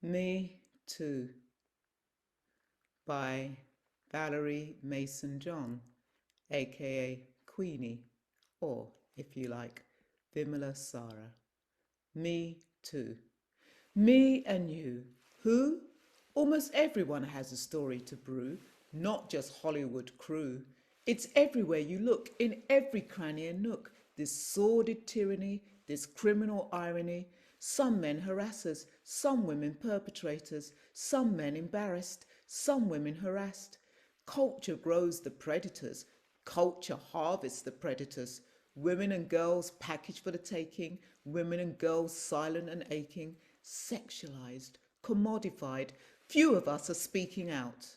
Me Too by Valerie Mason John, aka Queenie, or, if you like, Vimala Sara. Me Too. Me and you. Who? Almost everyone has a story to brew, not just Hollywood crew. It's everywhere you look, in every cranny and nook. This sordid tyranny, this criminal irony. Some men harassers, some women perpetrators, some men embarrassed, some women harassed. Culture grows the predators, culture harvests the predators. Women and girls packaged for the taking, women and girls silent and aching, sexualized, commodified. Few of us are speaking out.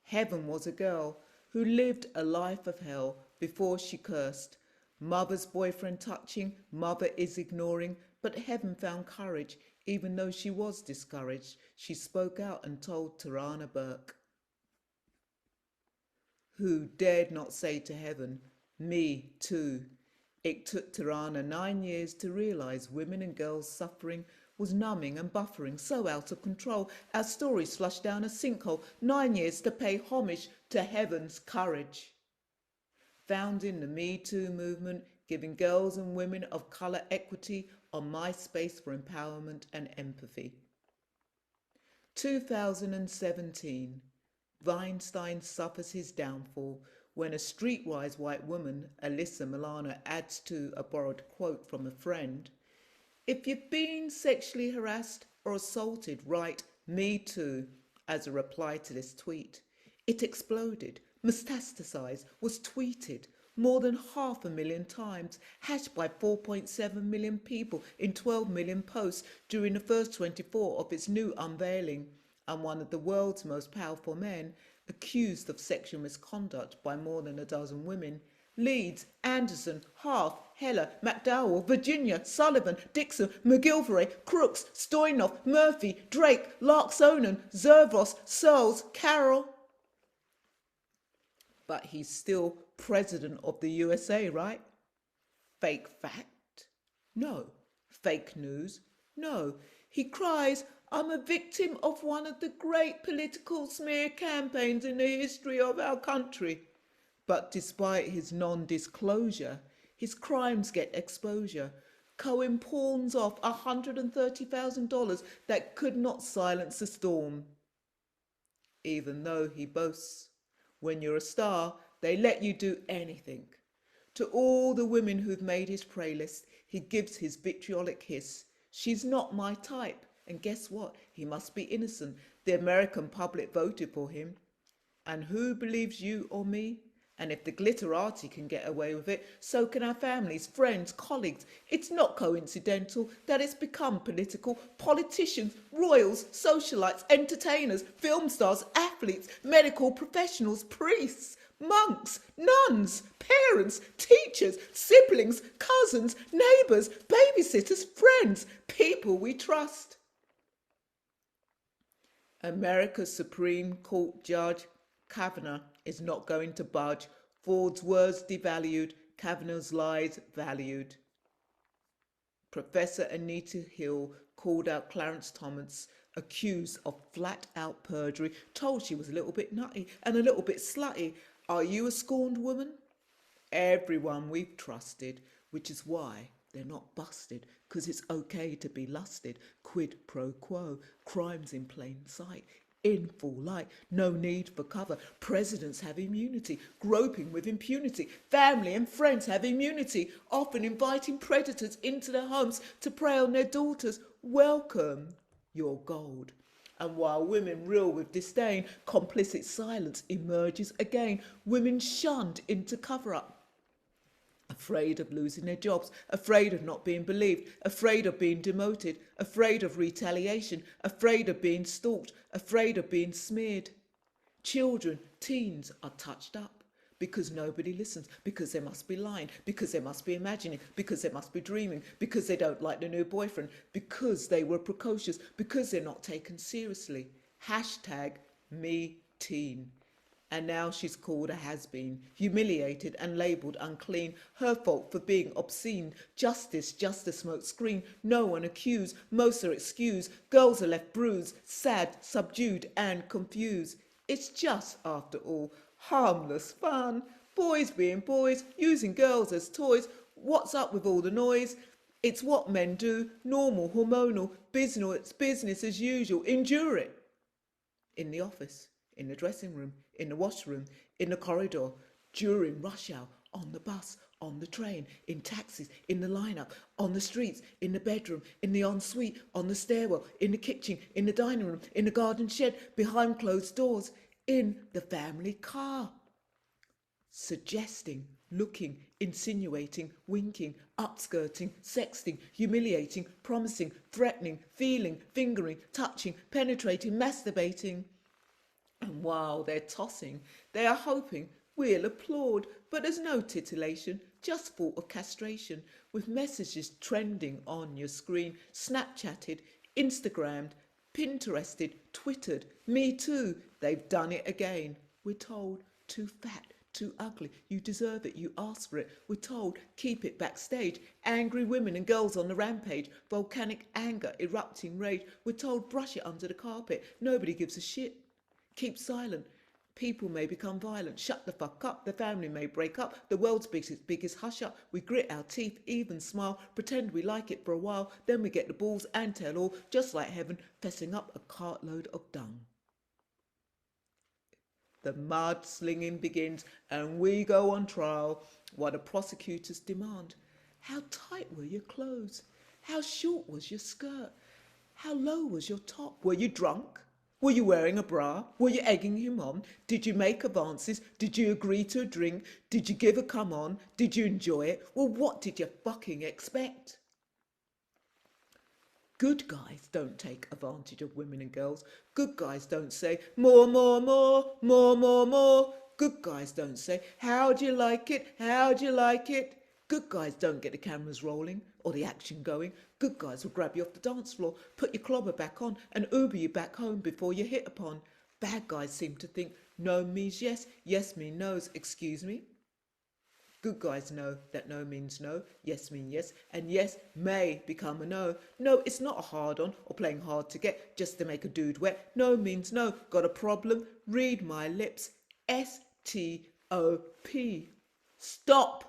Heaven was a girl who lived a life of hell before she cursed. Mother's boyfriend touching, mother is ignoring, but heaven found courage. Even though she was discouraged, she spoke out and told Tarana Burke, who dared not say to heaven, me too. It took Tarana 9 years to realise women and girls' suffering was numbing and buffering, so out of control. Our stories flushed down a sinkhole. 9 years to pay homage to heaven's courage. Found in the Me Too movement, giving girls and women of colour equity on MySpace for empowerment and empathy. 2017. Weinstein suffers his downfall when a streetwise white woman, Alyssa Milano, adds to a borrowed quote from a friend, "If you've been sexually harassed or assaulted, write me too," as a reply to this tweet. It exploded, metastasized, was tweeted more than 500,000 times, hashed by 4.7 million people in 12 million posts during the first 24 of its new unveiling, and one of the world's most powerful men accused of sexual misconduct by more than a dozen women. Leeds, Anderson, Half, Heller, McDowell, Virginia, Sullivan, Dixon, McGilvray, Crooks, Stoynoff, Murphy, Drake, Larksonen, Zervos, Searles, Carroll. But he's still president of the USA, right? Fake fact? No. Fake news? No. He cries, "I'm a victim of one of the great political smear campaigns in the history of our country." But despite his non-disclosure, his crimes get exposure. Cohen pawns off $130,000 that could not silence the storm. Even though he boasts, when you're a star, they let you do anything. To all the women who've made his prey list, he gives his vitriolic hiss. She's not my type. And guess what? He must be innocent. The American public voted for him. And who believes you or me? And if the glitterati can get away with it, so can our families, friends, colleagues. It's not coincidental that it's become political. Politicians, royals, socialites, entertainers, film stars, athletes, medical professionals, priests, monks, nuns, parents, teachers, siblings, cousins, neighbours, babysitters, friends, people we trust. America's Supreme Court Judge Kavanaugh is not going to budge. Ford's words devalued, Kavanaugh's lies valued. Professor Anita Hill called out Clarence Thomas, accused of flat-out perjury, told she was a little bit nutty and a little bit slutty. Are you a scorned woman? Everyone we've trusted, which is why they're not busted, because it's okay to be lusted. Quid pro quo, crimes in plain sight, in full light, no need for cover. Presidents have immunity, groping with impunity. Family and friends have immunity, often inviting predators into their homes to prey on their daughters. Welcome your gold. And while women reel with disdain, complicit silence emerges again. Women shunned into cover-up. Afraid of losing their jobs, afraid of not being believed, afraid of being demoted, afraid of retaliation, afraid of being stalked, afraid of being smeared. Children, teens are touched up because nobody listens, because they must be lying, because they must be imagining, because they must be dreaming, because they don't like the new boyfriend, because they were precocious, because they're not taken seriously. Hashtag me teen. And now she's called a has-been, humiliated and labelled unclean. Her fault for being obscene. Justice, just a smoke screen. No one accused, most are excused. Girls are left bruised, sad, subdued and confused. It's just, after all, harmless fun. Boys being boys, using girls as toys. What's up with all the noise? It's what men do, normal, hormonal, business as usual. Endure it. In the office, in the dressing room, in the washroom, in the corridor, during rush hour, on the bus, on the train, in taxis, in the lineup, on the streets, in the bedroom, in the ensuite, on the stairwell, in the kitchen, in the dining room, in the garden shed, behind closed doors, in the family car. Suggesting, looking, insinuating, winking, upskirting, sexting, humiliating, promising, threatening, feeling, fingering, touching, penetrating, masturbating. And while they're tossing, they are hoping we'll applaud, but there's no titillation, just thought of castration, with messages trending on your screen, Snapchatted, Instagrammed, Pinterested, Twittered, me too, they've done it again. We're told, too fat, too ugly, you deserve it, you asked for it. We're told, keep it backstage. Angry women and girls on the rampage, volcanic anger, erupting rage. We're told, brush it under the carpet, nobody gives a shit. Keep silent. People may become violent. Shut the fuck up. The family may break up. The world's biggest hush up. We grit our teeth, even smile, pretend we like it for a while. Then we get the balls and tell all, just like heaven, fessing up a cartload of dung. The mudslinging begins and we go on trial while the prosecutors demand. How tight were your clothes? How short was your skirt? How low was your top? Were you drunk? Were you wearing a bra? Were you egging him on? Did you make advances? Did you agree to a drink? Did you give a come on? Did you enjoy it? Well, what did you fucking expect? Good guys don't take advantage of women and girls. Good guys don't say, more, more, more, more, more, more. Good guys don't say, how'd you like it? How'd you like it? Good guys don't get the cameras rolling or the action going. Good guys will grab you off the dance floor, put your clobber back on and Uber you back home before you're hit upon. Bad guys seem to think no means yes, yes means no's, excuse me. Good guys know that no means no, yes means yes, and yes may become a no. No, it's not a hard-on or playing hard to get just to make a dude wet. No means no. Got a problem? Read my lips. S-T-O-P. Stop!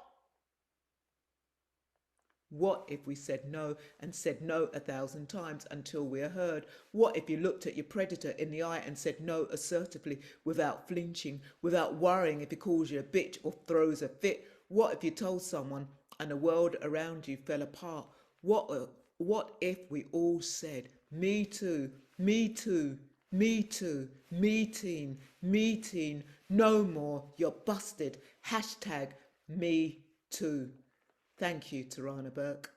What if we said no and said no 1,000 times until we are heard? What if you looked at your predator in the eye and said no assertively, without flinching, without worrying if he calls you a bitch or throws a fit? What if you told someone and the world around you fell apart? What if we all said, me too, me too, me too, me teen, no more, you're busted, hashtag me too. Thank you, Tarana Burke.